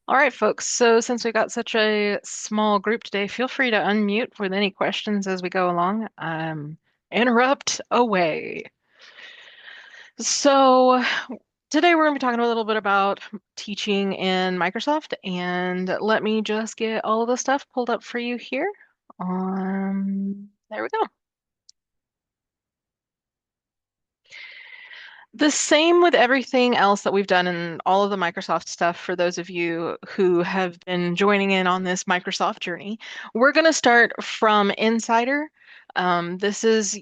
All right, folks. So since we got such a small group today, feel free to unmute with any questions as we go along. Interrupt away. So today we're going to be talking a little bit about teaching in Microsoft, and let me just get all of the stuff pulled up for you here. There we go. The same with everything else that we've done in all of the Microsoft stuff for those of you who have been joining in on this Microsoft journey. We're going to start from Insider. This is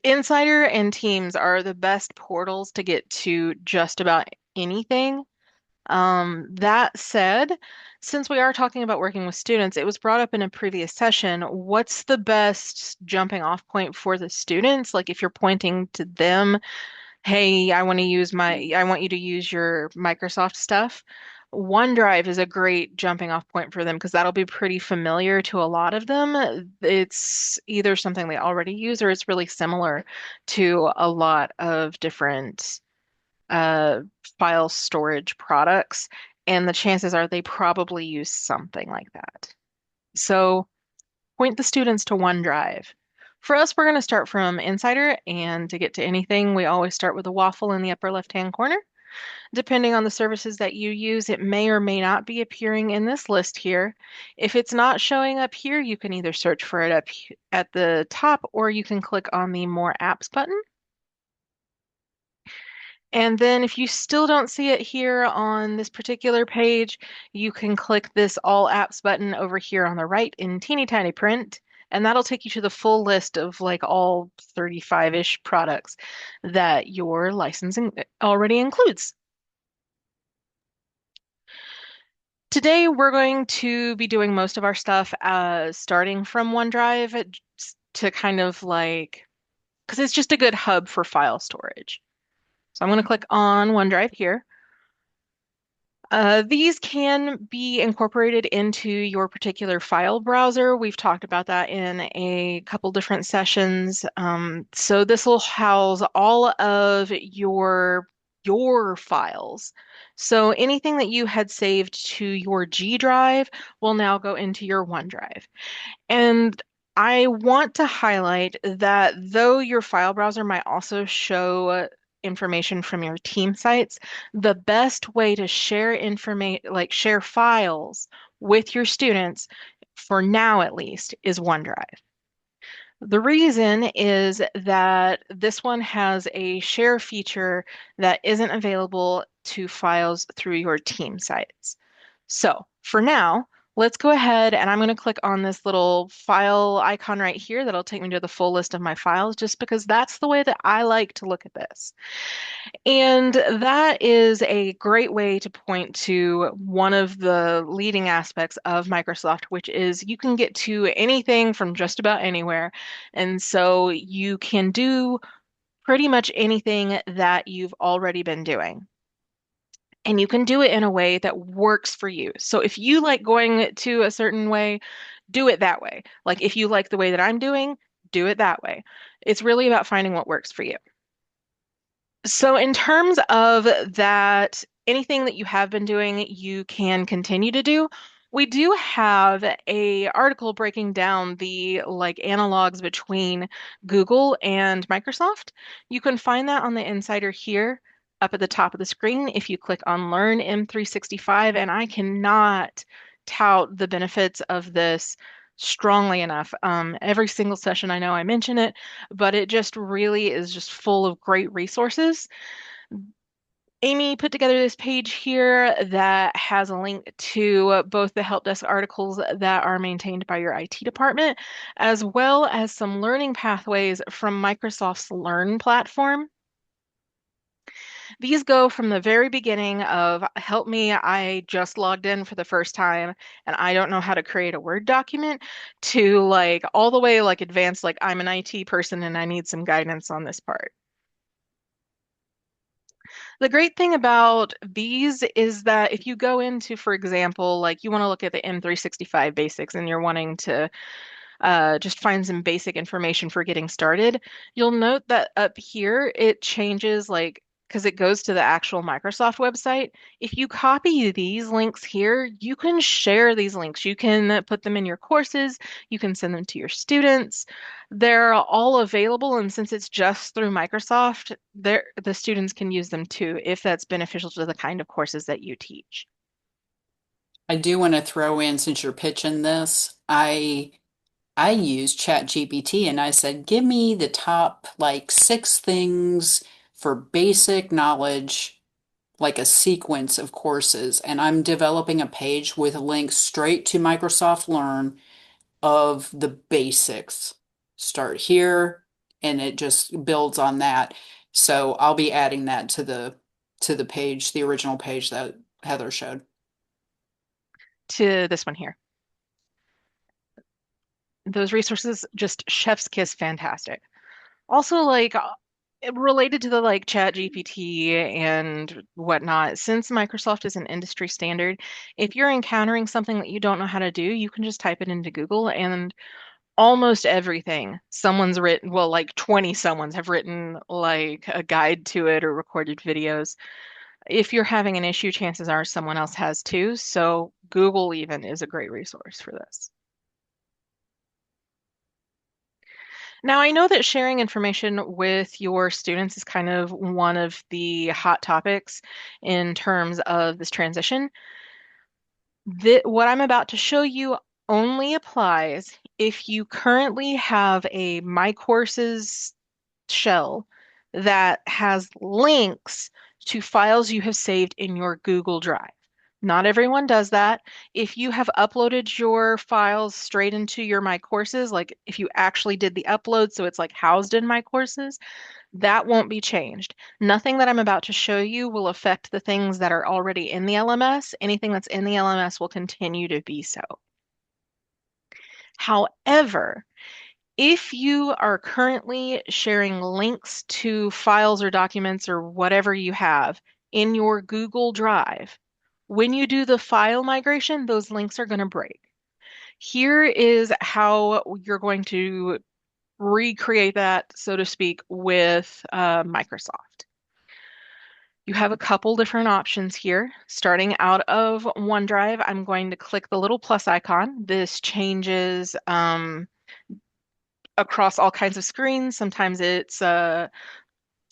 Insider and Teams are the best portals to get to just about anything. That said, since we are talking about working with students, it was brought up in a previous session. What's the best jumping off point for the students? Like if you're pointing to them, hey, I want you to use your Microsoft stuff. OneDrive is a great jumping off point for them because that'll be pretty familiar to a lot of them. It's either something they already use or it's really similar to a lot of different uh, file storage products. And the chances are they probably use something like that. So point the students to OneDrive. For us, we're going to start from Insider, and to get to anything, we always start with a waffle in the upper left-hand corner. Depending on the services that you use, it may or may not be appearing in this list here. If it's not showing up here, you can either search for it at the top, or you can click on the More Apps button. And then if you still don't see it here on this particular page, you can click this All Apps button over here on the right in teeny tiny print, and that'll take you to the full list of like all 35-ish products that your licensing already includes. Today, we're going to be doing most of our stuff starting from OneDrive to kind of like, because it's just a good hub for file storage. So I'm going to click on OneDrive here. These can be incorporated into your particular file browser. We've talked about that in a couple different sessions. So this will house all of your files. So anything that you had saved to your G drive will now go into your OneDrive. And I want to highlight that though your file browser might also show information from your team sites, the best way to share information, like share files with your students, for now at least, is OneDrive. The reason is that this one has a share feature that isn't available to files through your team sites. So for now, let's go ahead and I'm going to click on this little file icon right here that'll take me to the full list of my files, just because that's the way that I like to look at this. And that is a great way to point to one of the leading aspects of Microsoft, which is you can get to anything from just about anywhere. And so you can do pretty much anything that you've already been doing. And you can do it in a way that works for you. So if you like going to a certain way, do it that way. Like if you like the way that I'm doing, do it that way. It's really about finding what works for you. So in terms of that, anything that you have been doing, you can continue to do. We do have a article breaking down the like analogs between Google and Microsoft. You can find that on the Insider here up at the top of the screen if you click on Learn M365, and I cannot tout the benefits of this strongly enough. Every single session I know I mention it, but it just really is just full of great resources. Amy put together this page here that has a link to both the help desk articles that are maintained by your IT department, as well as some learning pathways from Microsoft's Learn platform. These go from the very beginning of help me, I just logged in for the first time and I don't know how to create a Word document, to like all the way like advanced, like I'm an IT person and I need some guidance on this part. The great thing about these is that if you go into, for example, like you want to look at the M365 basics and you're wanting to just find some basic information for getting started, you'll note that up here it changes like because it goes to the actual Microsoft website. If you copy these links here, you can share these links. You can put them in your courses, you can send them to your students. They're all available, and since it's just through Microsoft, the students can use them too if that's beneficial to the kind of courses that you teach. I do want to throw in, since you're pitching this, I used ChatGPT and I said, give me the top like 6 things for basic knowledge, like a sequence of courses. And I'm developing a page with links straight to Microsoft Learn of the basics. Start here, and it just builds on that. So I'll be adding that to the page, the original page that Heather showed. To this one here. Those resources, just chef's kiss, fantastic. Also, like related to the like Chat GPT and whatnot, since Microsoft is an industry standard, if you're encountering something that you don't know how to do, you can just type it into Google and almost everything someone's written, well, like 20 someone's have written like a guide to it or recorded videos. If you're having an issue, chances are someone else has too. So Google even is a great resource for this. Now, I know that sharing information with your students is kind of one of the hot topics in terms of this transition. What I'm about to show you only applies if you currently have a My Courses shell that has links to files you have saved in your Google Drive. Not everyone does that. If you have uploaded your files straight into your My Courses, like if you actually did the upload, so it's like housed in My Courses, that won't be changed. Nothing that I'm about to show you will affect the things that are already in the LMS. Anything that's in the LMS will continue to be so. However, if you are currently sharing links to files or documents or whatever you have in your Google Drive, when you do the file migration, those links are going to break. Here is how you're going to recreate that, so to speak, with Microsoft. You have a couple different options here. Starting out of OneDrive, I'm going to click the little plus icon. This changes across all kinds of screens. Sometimes it's a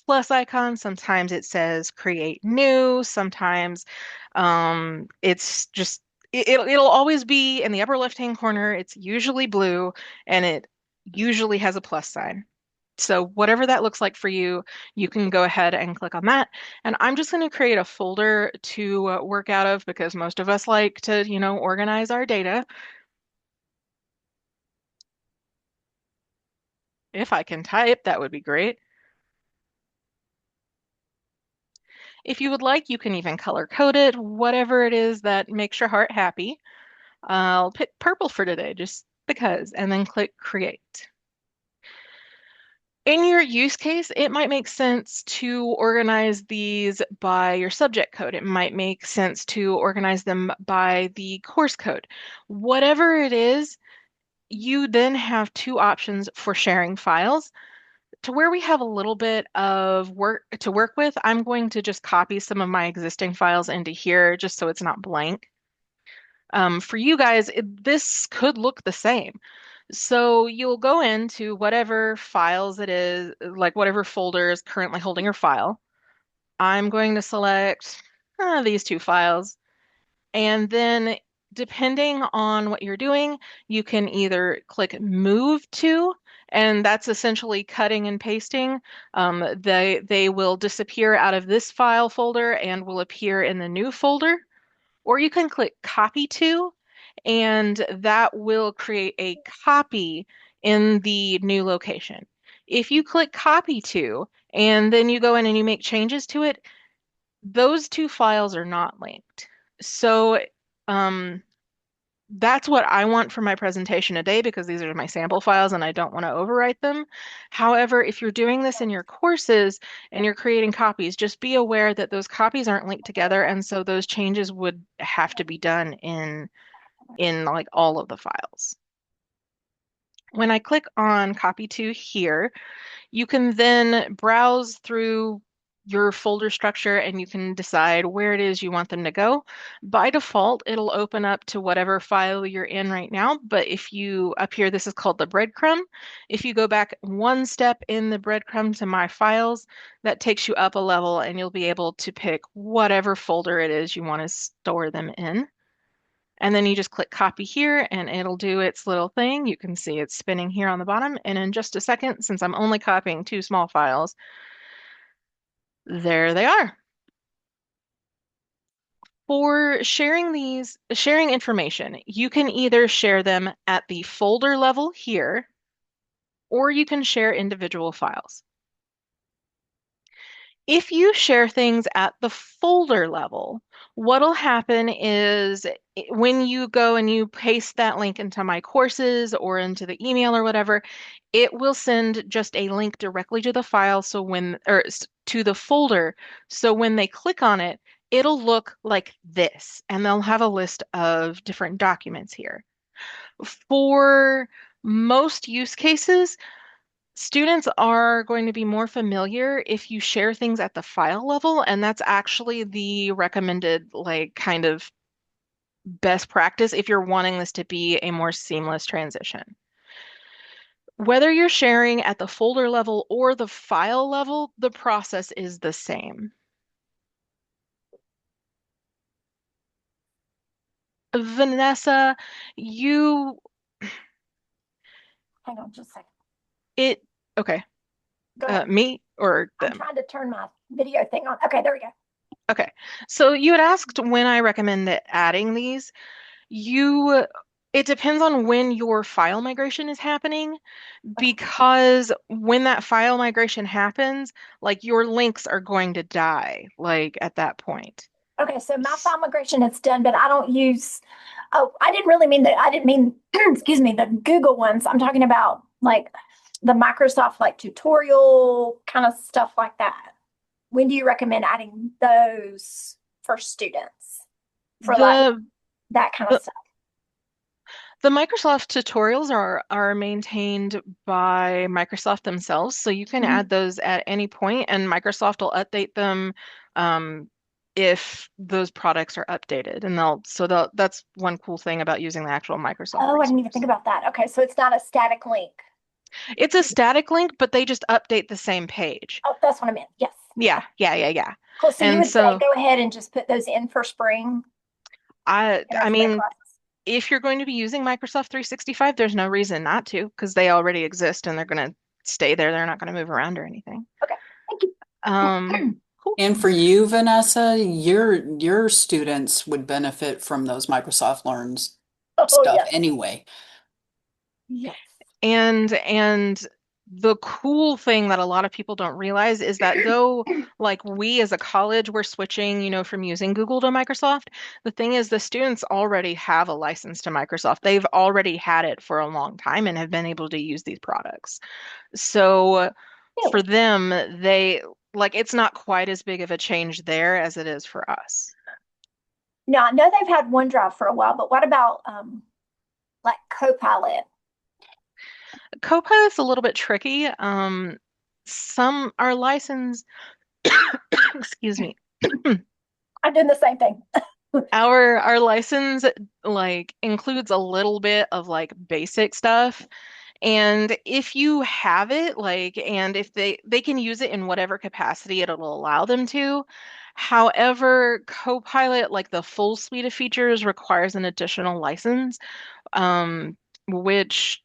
plus icon, sometimes it says create new, sometimes it's just it'll always be in the upper left-hand corner. It's usually blue and it usually has a plus sign. So whatever that looks like for you, you can go ahead and click on that. And I'm just going to create a folder to work out of because most of us like to, organize our data. If I can type, that would be great. If you would like, you can even color code it, whatever it is that makes your heart happy. I'll pick purple for today just because, and then click create. In your use case, it might make sense to organize these by your subject code. It might make sense to organize them by the course code. Whatever it is, you then have two options for sharing files. To where we have a little bit of work to work with, I'm going to just copy some of my existing files into here just so it's not blank. For you guys, this could look the same. So you'll go into whatever files it is, like whatever folder is currently holding your file. I'm going to select these two files. And then depending on what you're doing, you can either click move to, and that's essentially cutting and pasting. They will disappear out of this file folder and will appear in the new folder. Or you can click copy to, and that will create a copy in the new location. If you click copy to, and then you go in and you make changes to it, those two files are not linked. So um, that's what I want for my presentation today because these are my sample files and I don't want to overwrite them. However, if you're doing this in your courses and you're creating copies, just be aware that those copies aren't linked together, and so those changes would have to be done in like all of the files. When I click on copy to here, you can then browse through your folder structure and you can decide where it is you want them to go. By default, it'll open up to whatever file you're in right now. But if you up here, this is called the breadcrumb. If you go back one step in the breadcrumb to My Files, that takes you up a level and you'll be able to pick whatever folder it is you want to store them in. And then you just click copy here and it'll do its little thing. You can see it's spinning here on the bottom. And in just a second, since I'm only copying two small files, there they are. For sharing information, you can either share them at the folder level here, or you can share individual files. If you share things at the folder level, what'll happen is when you go and you paste that link into My Courses or into the email or whatever, it will send just a link directly to the file to the folder. So when they click on it, it'll look like this, and they'll have a list of different documents here. For most use cases, students are going to be more familiar if you share things at the file level, and that's actually the recommended, like, kind of best practice if you're wanting this to be a more seamless transition. Whether you're sharing at the folder level or the file level, the process is the same. Vanessa, you, Hang on just a second. it, okay, Go ahead. me or I'm them? trying to turn my video thing on. Okay, there we go. Okay, so you had asked when I recommend adding these. You, it depends on when your file migration is happening, Okay. because when that file migration happens, like your links are going to die, like at that point. Okay, so my file migration is done, but I don't use, oh, I didn't really mean that. I didn't mean, excuse me, the Google ones. I'm talking about like the Microsoft like tutorial kind of stuff like that. When do you recommend adding those for students for like The that kind of the, stuff? the Microsoft tutorials are maintained by Microsoft themselves, so you can Mhm. add those at any point, and Microsoft will update them um, if those products are updated, and that's one cool thing about using the actual Microsoft Oh, I didn't even resource. think about that. Okay, so it's not a static link. It's a static link, but they just update the same page. Oh, that's what I meant. Yes. Yeah, yeah, yeah, yeah. Cool. So you And would say so go ahead and just put those in for spring I and I as spring mean, classes. if you're going to be using Microsoft 365, there's no reason not to, because they already exist and they're going to stay there. They're not going to move around or anything. Okay. Thank you. Um, cool. And for you, Vanessa, your students would benefit from those Microsoft Learns Oh, stuff yes. anyway. Yes. And the cool thing that a lot of people don't realize is that though, like, we as a college, we're switching, from using Google to Microsoft, the thing is the students already have a license to Microsoft. They've already had it for a long time and have been able to use these products. So for Really? them, it's not quite as big of a change there as it is for us. Now, I know they've had OneDrive for a while, but what about like Copilot? Copilot's a little bit tricky. Some are licensed, excuse me. I'm doing the same thing. Our license like includes a little bit of like basic stuff. And if you have it, like, and if they can use it in whatever capacity it'll allow them to. However, Copilot, like the full suite of features, requires an additional license, which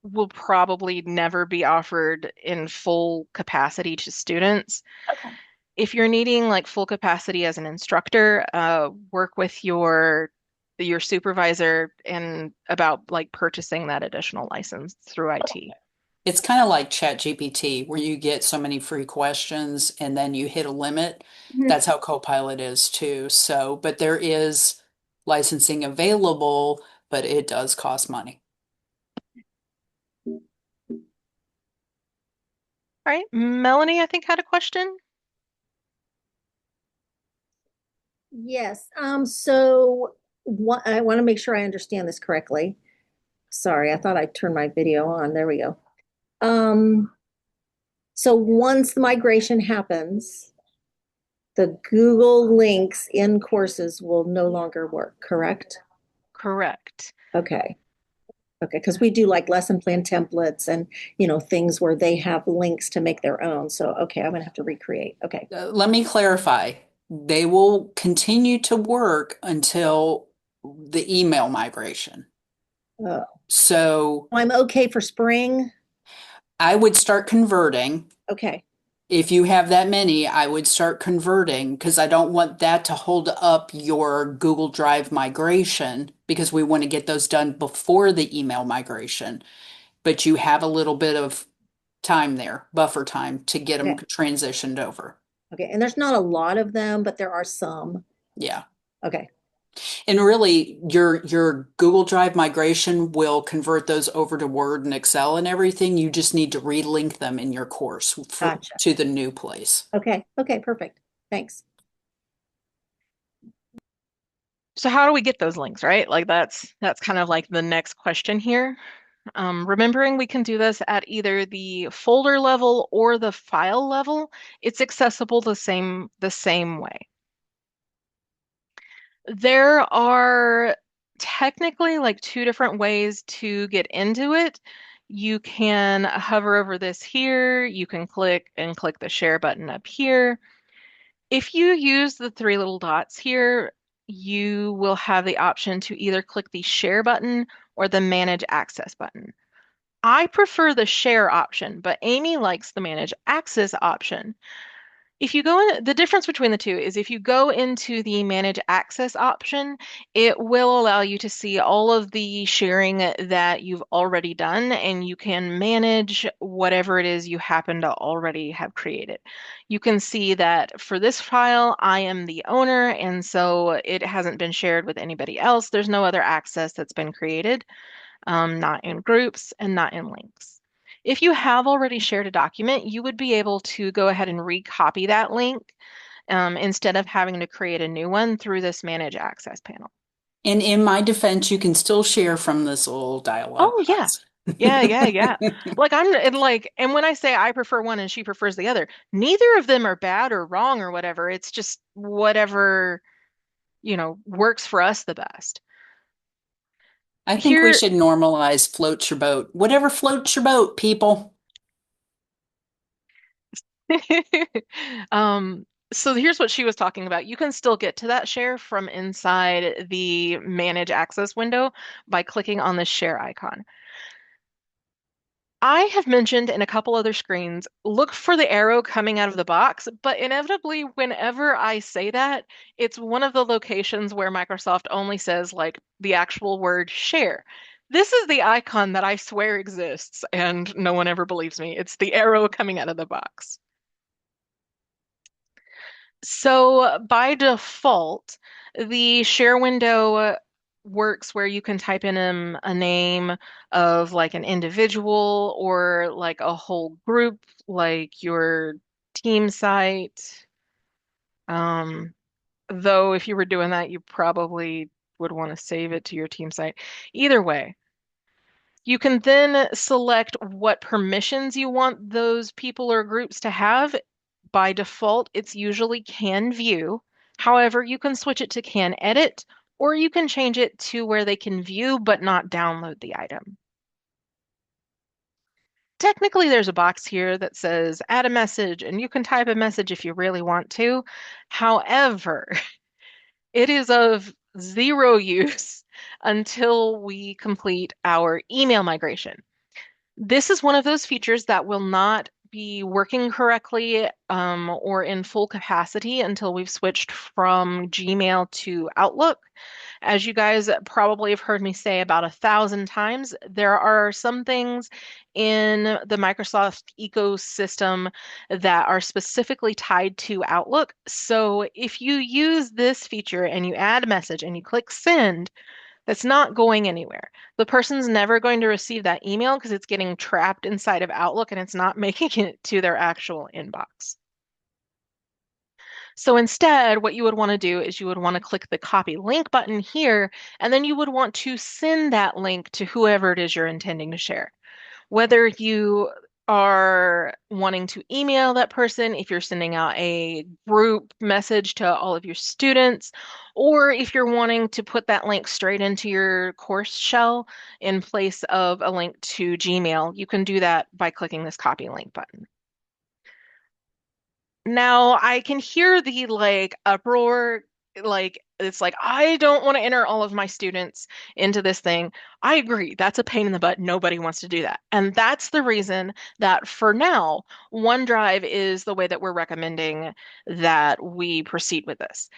will probably never be offered in full capacity to students. Okay. If you're needing like full capacity as an instructor, work with your supervisor and about like purchasing that additional license through IT. It's kind of like ChatGPT, where you get so many free questions and then you hit a limit. Mhm. That's how Copilot is too. So, but there is licensing available, but it does cost money. All right, Melanie, I think had a question. Yes. So what I want to make sure I understand this correctly. Sorry, I thought I turned my video on. There we go. Um, So once the migration happens, the Google links in courses will no longer work, correct? Correct. Okay. Okay, because we do like lesson plan templates and things where they have links to make their own. So okay, I'm gonna have to recreate. Okay. Let me clarify. They will continue to work until the email migration. Oh, So I'm okay for spring. I would start converting. Okay. If you have that many, I would start converting because I don't want that to hold up your Google Drive migration because we want to get those done before the email migration. But you have a little bit of time there, buffer time to get them Okay. transitioned over. Okay. And there's not a lot of them, but there are some. Yeah. Okay. And really, your Google Drive migration will convert those over to Word and Excel and everything. You just need to relink them in your course Gotcha. to the new place. Okay. Okay. Perfect. Thanks. So how do we get those links, right? Like that's kind of like the next question here. Remembering we can do this at either the folder level or the file level, it's accessible the same way. There are technically like two different ways to get into it. You can hover over this here, you can click the share button up here. If you use the three little dots here, you will have the option to either click the share button or the manage access button. I prefer the share option, but Amy likes the manage access option. If you go in, the difference between the two is if you go into the manage access option, it will allow you to see all of the sharing that you've already done, and you can manage whatever it is you happen to already have created. You can see that for this file, I am the owner, and so it hasn't been shared with anybody else. There's no other access that's been created, not in groups and not in links. If you have already shared a document, you would be able to go ahead and recopy that link instead of having to create a new one through this Manage Access panel. And in my defense, you can still share from this little dialog Oh yeah. box. Yeah. Like and when I say I prefer one and she prefers the other, neither of them are bad or wrong or whatever. It's just whatever, works for us the best. I think we Here, should normalize float your boat. Whatever floats your boat, people. Um, so here's what she was talking about. You can still get to that share from inside the manage access window by clicking on the share icon. I have mentioned in a couple other screens, look for the arrow coming out of the box, but inevitably, whenever I say that, it's one of the locations where Microsoft only says like the actual word share. This is the icon that I swear exists, and no one ever believes me. It's the arrow coming out of the box. So by default, the share window works where you can type in a name of like an individual or like a whole group, like your team site. Um, though if you were doing that, you probably would want to save it to your team site. Either way, you can then select what permissions you want those people or groups to have. By default, it's usually can view. However, you can switch it to can edit, or you can change it to where they can view but not download the item. Technically, there's a box here that says add a message, and you can type a message if you really want to. However, it is of zero use until we complete our email migration. This is one of those features that will not be working correctly or in full capacity until we've switched from Gmail to Outlook. As you guys probably have heard me say about 1,000 times, there are some things in the Microsoft ecosystem that are specifically tied to Outlook. So if you use this feature and you add a message and you click send, that's not going anywhere. The person's never going to receive that email because it's getting trapped inside of Outlook and it's not making it to their actual inbox. So instead, what you would want to do is you would want to click the copy link button here, and then you would want to send that link to whoever it is you're intending to share. Whether you are wanting to email that person, if you're sending out a group message to all of your students, or if you're wanting to put that link straight into your course shell in place of a link to Gmail, you can do that by clicking this copy link button. Now I can hear the uproar, it's like I don't want to enter all of my students into this thing. I agree, that's a pain in the butt. Nobody wants to do that. And that's the reason that for now, OneDrive is the way that we're recommending that we proceed with this.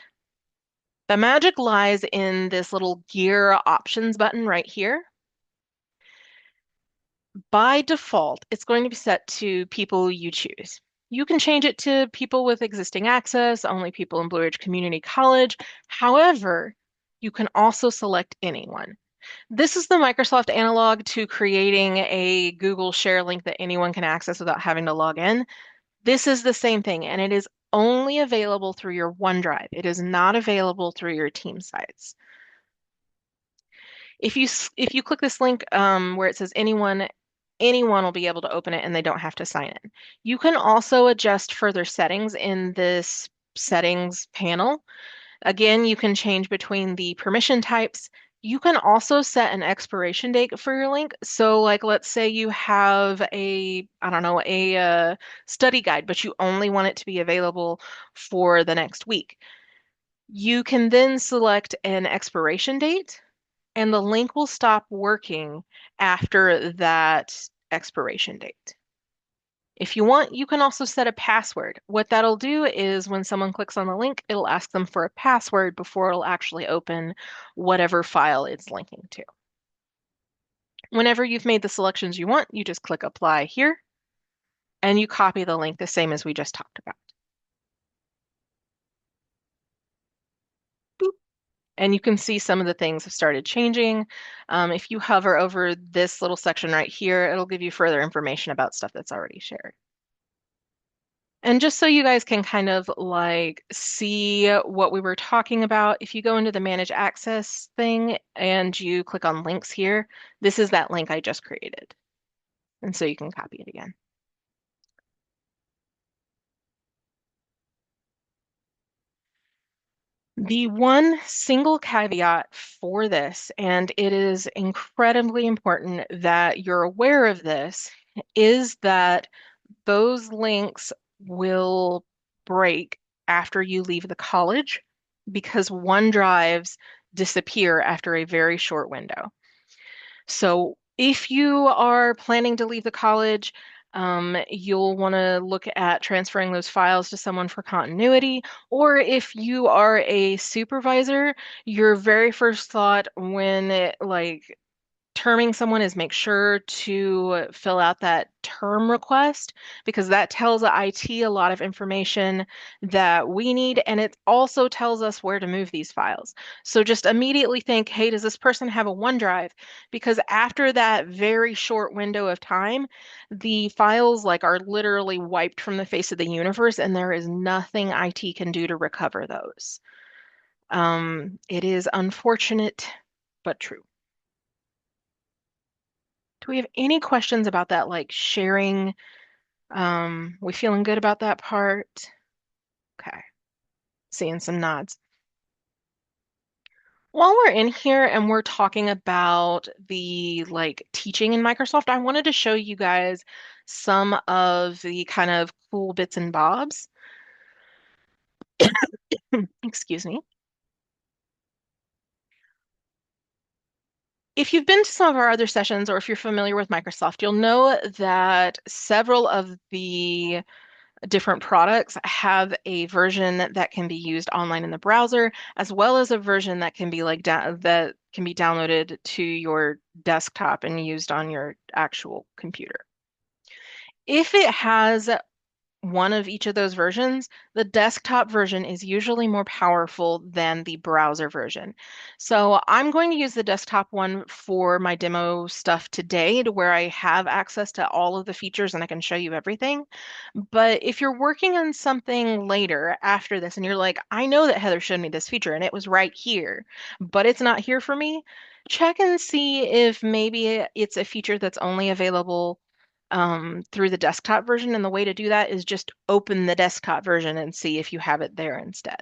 The magic lies in this little gear options button right here. By default, it's going to be set to people you choose. You can change it to people with existing access, only people in Blue Ridge Community College. However, you can also select anyone. This is the Microsoft analog to creating a Google Share link that anyone can access without having to log in. This is the same thing, and it is only available through your OneDrive. It is not available through your team sites. If you click this link where it says anyone will be able to open it and they don't have to sign in. You can also adjust further settings in this settings panel. Again, you can change between the permission types. You can also set an expiration date for your link. So like let's say you have I don't know, a study guide, but you only want it to be available for the next week. You can then select an expiration date and the link will stop working after that expiration date. If you want, you can also set a password. What that'll do is when someone clicks on the link, it'll ask them for a password before it'll actually open whatever file it's linking to. Whenever you've made the selections you want, you just click apply here and you copy the link the same as we just talked about. Boop. And you can see some of the things have started changing. If you hover over this little section right here, it'll give you further information about stuff that's already shared. And just so you guys can kind of see what we were talking about, if you go into the manage access thing and you click on links here, this is that link I just created. And so you can copy it again. The one single caveat for this, and it is incredibly important that you're aware of this, is that those links will break after you leave the college because OneDrives disappear after a very short window. So if you are planning to leave the college, you'll want to look at transferring those files to someone for continuity. Or if you are a supervisor, your very first thought when terming someone is make sure to fill out that term request because that tells IT a lot of information that we need, and it also tells us where to move these files. So just immediately think, hey, does this person have a OneDrive? Because after that very short window of time, the files are literally wiped from the face of the universe, and there is nothing IT can do to recover those. It is unfortunate, but true. Do we have any questions about that, like sharing? We feeling good about that part? Okay, seeing some nods. While we're in here and we're talking about the teaching in Microsoft, I wanted to show you guys some of the kind of cool bits and bobs. Excuse me. If you've been to some of our other sessions or if you're familiar with Microsoft, you'll know that several of the different products have a version that can be used online in the browser, as well as a version that can be that can be downloaded to your desktop and used on your actual computer. If it has one of each of those versions, the desktop version is usually more powerful than the browser version. So I'm going to use the desktop one for my demo stuff today to where I have access to all of the features and I can show you everything. But if you're working on something later after this and you're like, I know that Heather showed me this feature and it was right here, but it's not here for me, check and see if maybe it's a feature that's only available through the desktop version. And the way to do that is just open the desktop version and see if you have it there instead.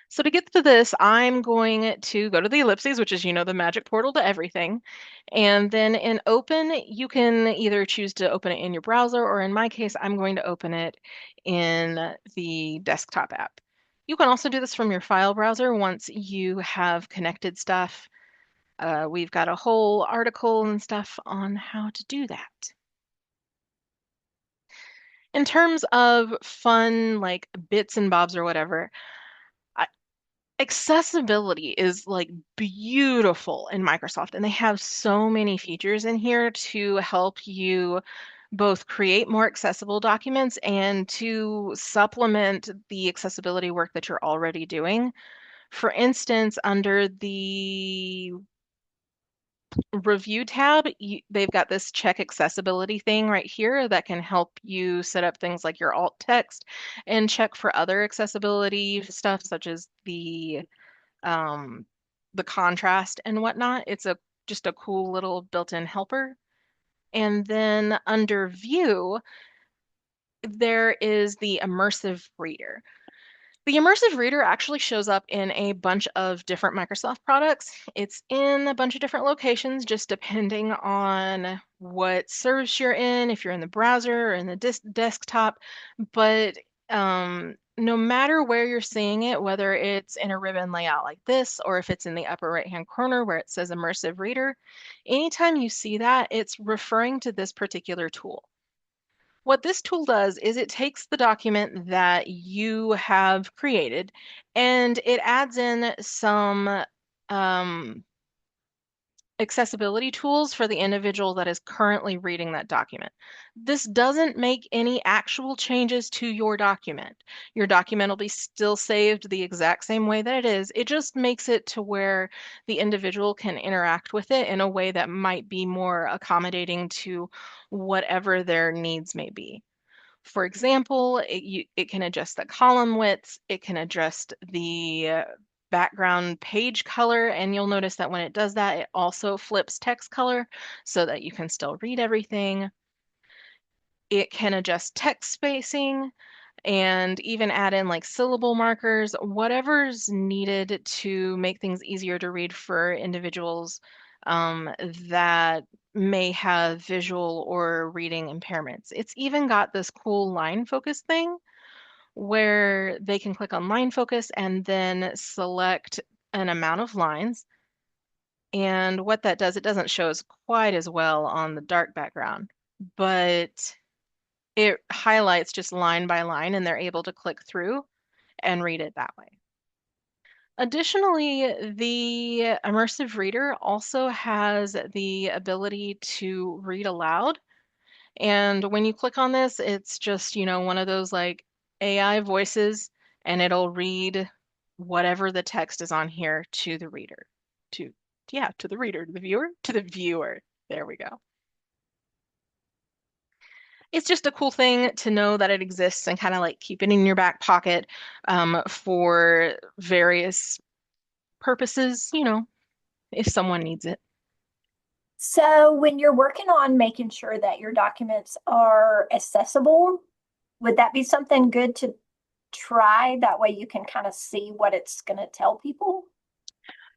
So to get to this, I'm going to go to the ellipses, which is, the magic portal to everything. And then in open, you can either choose to open it in your browser, or in my case, I'm going to open it in the desktop app. You can also do this from your file browser once you have connected stuff. We've got a whole article and stuff on how to do that. In terms of fun, like bits and bobs or whatever, accessibility is like beautiful in Microsoft, and they have so many features in here to help you both create more accessible documents and to supplement the accessibility work that you're already doing. For instance, under the review tab, they've got this check accessibility thing right here that can help you set up things like your alt text and check for other accessibility stuff, such as um, the contrast and whatnot. It's just a cool little built-in helper. And then under view, there is the immersive reader. The immersive reader actually shows up in a bunch of different Microsoft products. It's in a bunch of different locations, just depending on what service you're in, if you're in the browser or in the desktop. But no matter where you're seeing it, whether it's in a ribbon layout like this, or if it's in the upper right-hand corner where it says immersive reader, anytime you see that, it's referring to this particular tool. What this tool does is it takes the document that you have created and it adds in some um, accessibility tools for the individual that is currently reading that document. This doesn't make any actual changes to your document. Your document will be still saved the exact same way that it is. It just makes it to where the individual can interact with it in a way that might be more accommodating to whatever their needs may be. For example, it can adjust the column widths, it can adjust the background page color, and you'll notice that when it does that, it also flips text color so that you can still read everything. It can adjust text spacing and even add in like syllable markers, whatever's needed to make things easier to read for individuals that may have visual or reading impairments. It's even got this cool line focus thing where they can click on line focus and then select an amount of lines. And what that does, it doesn't show as quite as well on the dark background, but it highlights just line by line and they're able to click through and read it that way. Additionally, the immersive reader also has the ability to read aloud. And when you click on this, it's just, one of those like AI voices, and it'll read whatever the text is on here to the reader. To, yeah, to the reader, to the viewer, to the viewer. There we go. It's just a cool thing to know that it exists and kind of like keep it in your back pocket for various purposes, if someone needs it. So when you're working on making sure that your documents are accessible, would that be something good to try? That way you can kind of see what it's going to tell people?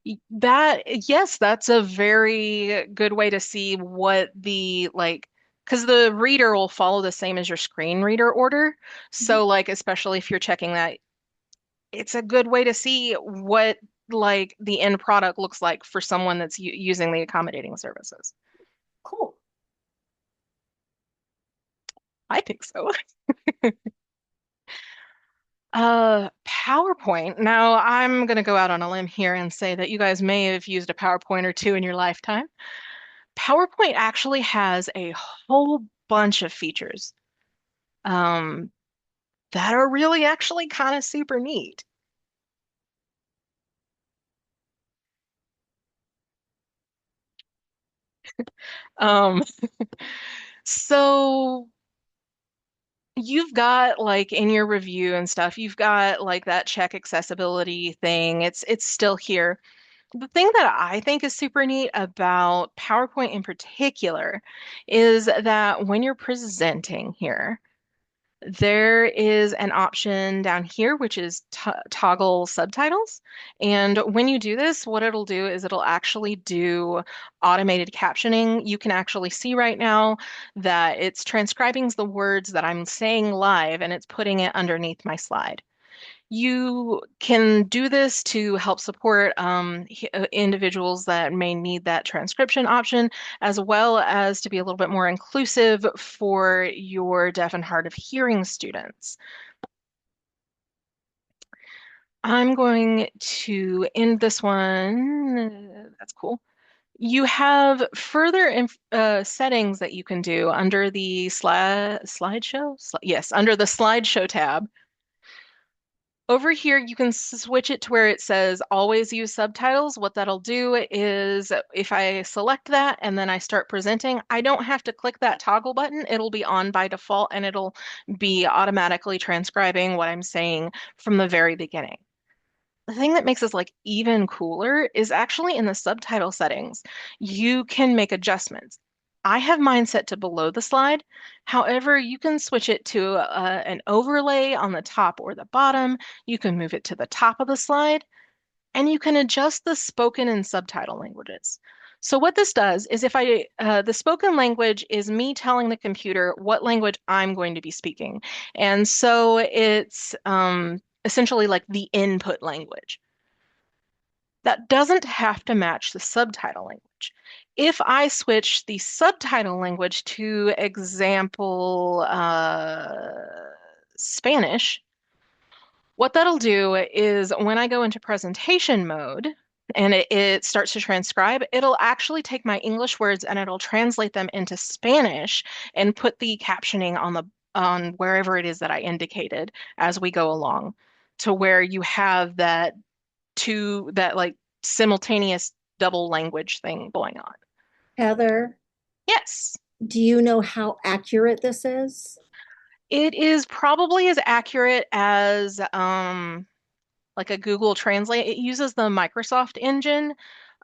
Yes, that's a very good way to see what because the reader will follow the same as your screen reader order. Mhm. So, like, especially if you're checking that, it's a good way to see what like the end product looks like for someone that's using the accommodating services. Cool. I think so. PowerPoint. Now, I'm going to go out on a limb here and say that you guys may have used a PowerPoint or two in your lifetime. PowerPoint actually has a whole bunch of features um, that are really actually kind of super neat. Um, so you've got like in your review and stuff, you've got like that check accessibility thing. It's still here. The thing that I think is super neat about PowerPoint in particular is that when you're presenting here, there is an option down here which is toggle subtitles. And when you do this, what it'll do is it'll actually do automated captioning. You can actually see right now that it's transcribing the words that I'm saying live and it's putting it underneath my slide. You can do this to help support individuals that may need that transcription option, as well as to be a little bit more inclusive for your deaf and hard of hearing students. I'm going to end this one. That's cool. You have further settings that you can do under the slideshow. Yes, under the slideshow tab. Over here, you can switch it to where it says always use subtitles. What that'll do is if I select that and then I start presenting, I don't have to click that toggle button. It'll be on by default and it'll be automatically transcribing what I'm saying from the very beginning. The thing that makes this like even cooler is actually in the subtitle settings. You can make adjustments. I have mine set to below the slide. However, you can switch it to an overlay on the top or the bottom. You can move it to the top of the slide, and you can adjust the spoken and subtitle languages. So what this does is the spoken language is me telling the computer what language I'm going to be speaking. And so it's essentially like the input language. That doesn't have to match the subtitle language. If I switch the subtitle language to example Spanish, what that'll do is when I go into presentation mode and it starts to transcribe, it'll actually take my English words and it'll translate them into Spanish and put the captioning on wherever it is that I indicated as we go along to where you have that like simultaneous double language thing going on. Heather, Yes. do you know how accurate this is? It is probably as accurate as like a Google Translate. It uses the Microsoft engine,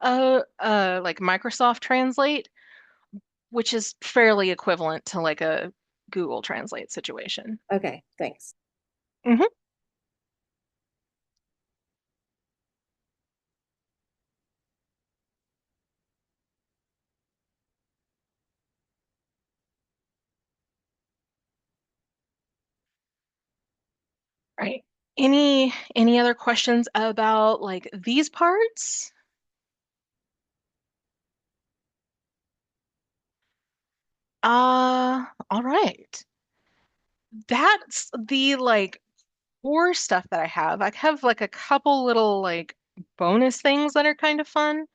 like Microsoft Translate, which is fairly equivalent to like a Google Translate situation. Okay, thanks. Mhm. Right. Any other questions about like these parts? All right. That's the like core stuff that I have. I have like a couple little like bonus things that are kind of fun.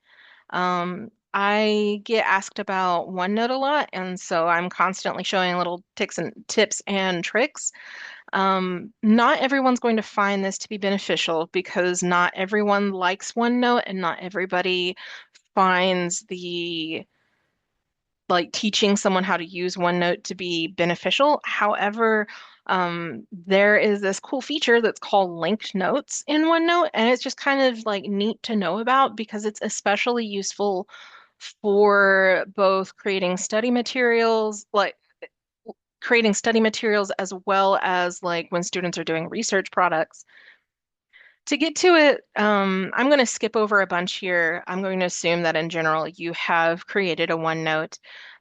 I get asked about OneNote a lot, and so I'm constantly showing little tips and tricks. Not everyone's going to find this to be beneficial because not everyone likes OneNote and not everybody finds the like teaching someone how to use OneNote to be beneficial. However, there is this cool feature that's called linked notes in OneNote, and it's just kind of like neat to know about because it's especially useful for both creating study materials as well as like when students are doing research products. To get to it, I'm going to skip over a bunch here. I'm going to assume that in general you have created a OneNote.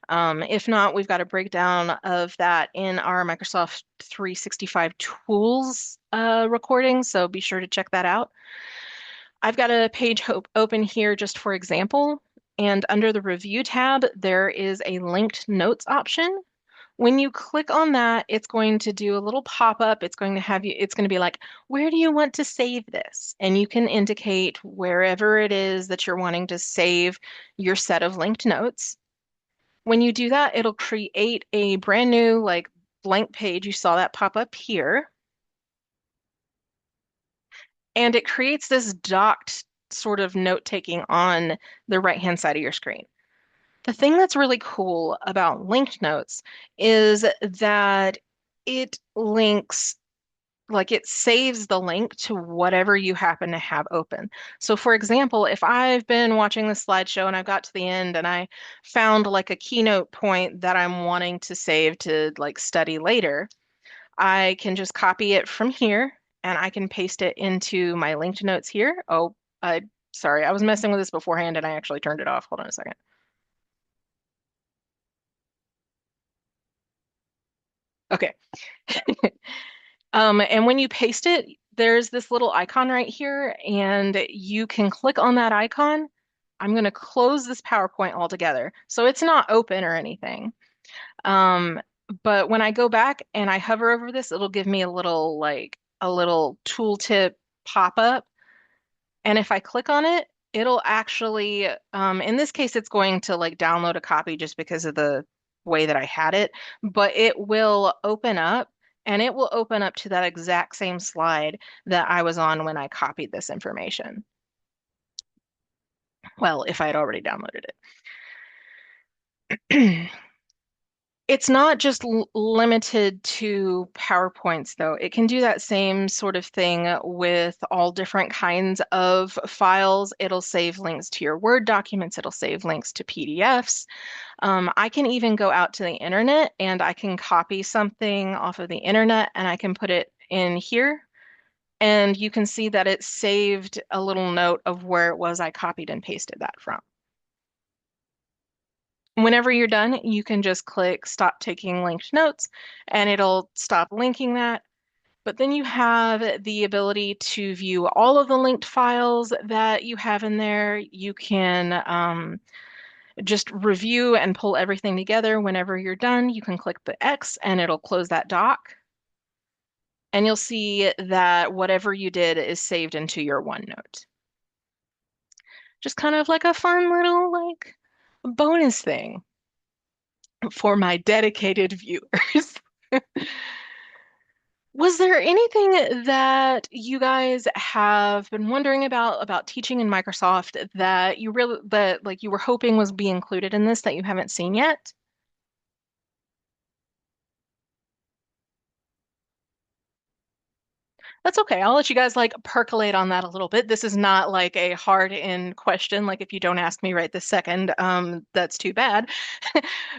If not, we've got a breakdown of that in our Microsoft 365 tools recording, so be sure to check that out. I've got a page open here just for example, and under the review tab, there is a linked notes option. When you click on that, it's going to do a little pop-up. It's going to be like, where do you want to save this? And you can indicate wherever it is that you're wanting to save your set of linked notes. When you do that, it'll create a brand new like blank page. You saw that pop up here. And it creates this docked sort of note-taking on the right-hand side of your screen. The thing that's really cool about linked notes is that it links like it saves the link to whatever you happen to have open. So for example, if I've been watching the slideshow and I've got to the end and I found like a keynote point that I'm wanting to save to like study later, I can just copy it from here and I can paste it into my linked notes here. Oh, sorry, I was messing with this beforehand and I actually turned it off. Hold on a second. Okay. And when you paste it, there's this little icon right here, and you can click on that icon. I'm going to close this PowerPoint altogether. So it's not open or anything. Um, but when I go back and I hover over this, it'll give me a little tooltip pop up. And if I click on it, it'll actually, in this case, it's going to like download a copy just because of the way that I had it, but it will open up and it will open up to that exact same slide that I was on when I copied this information. Well, if I had already downloaded it. It's not just limited to PowerPoints, though. It can do that same sort of thing with all different kinds of files. It'll save links to your Word documents, it'll save links to PDFs. I can even go out to the internet and I can copy something off of the internet and I can put it in here. And you can see that it saved a little note of where it was I copied and pasted that from. Whenever you're done, you can just click stop taking linked notes and it'll stop linking that. But then you have the ability to view all of the linked files that you have in there. You can just review and pull everything together. Whenever you're done, you can click the X and it'll close that doc. And you'll see that whatever you did is saved into your OneNote. Just kind of like a fun little like bonus thing for my dedicated viewers. Was there anything that you guys have been wondering about teaching in Microsoft that you really that like you were hoping was be included in this that you haven't seen yet? That's okay. I'll let you guys like percolate on that a little bit. This is not like a hard in question. Like if you don't ask me right this second, that's too bad.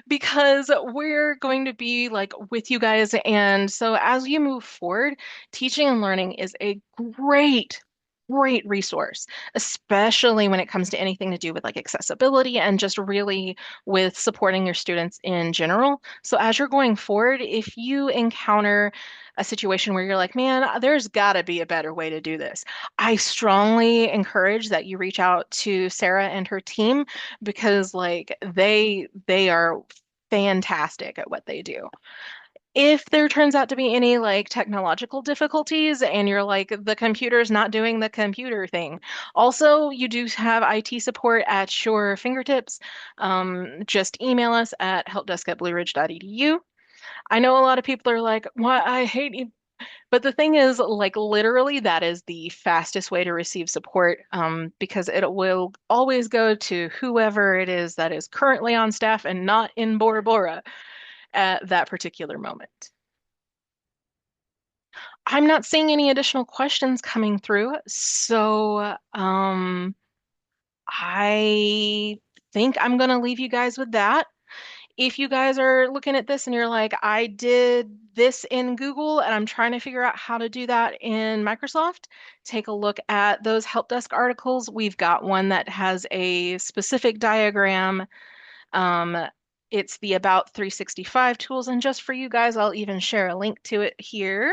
Because we're going to be like with you guys. And so as you move forward, teaching and learning is a great resource, especially when it comes to anything to do with like accessibility and just really with supporting your students in general. So as you're going forward, if you encounter a situation where you're like, man, there's got to be a better way to do this. I strongly encourage that you reach out to Sarah and her team because like they are fantastic at what they do. If there turns out to be any like technological difficulties and you're like the computer's not doing the computer thing, also you do have IT support at your fingertips. Just email us at helpdesk@blueridge.edu. I know a lot of people are like, "Why I hate you." But the thing is, like, literally, that is the fastest way to receive support because it will always go to whoever it is that is currently on staff and not in Bora Bora at that particular moment. I'm not seeing any additional questions coming through, so I think I'm going to leave you guys with that. If you guys are looking at this and you're like, I did this in Google and I'm trying to figure out how to do that in Microsoft, take a look at those help desk articles. We've got one that has a specific diagram. Um, it's the About 365 tools. And just for you guys, I'll even share a link to it here.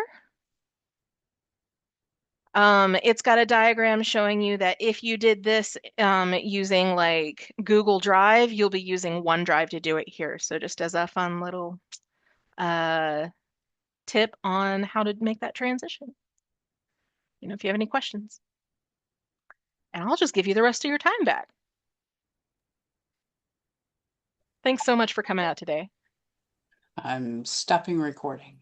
It's got a diagram showing you that if you did this using like Google Drive, you'll be using OneDrive to do it here. So just as a fun little uh, tip on how to make that transition. If you have any questions. And I'll just give you the rest of your time back. Thanks so much for coming out today. I'm stopping recording.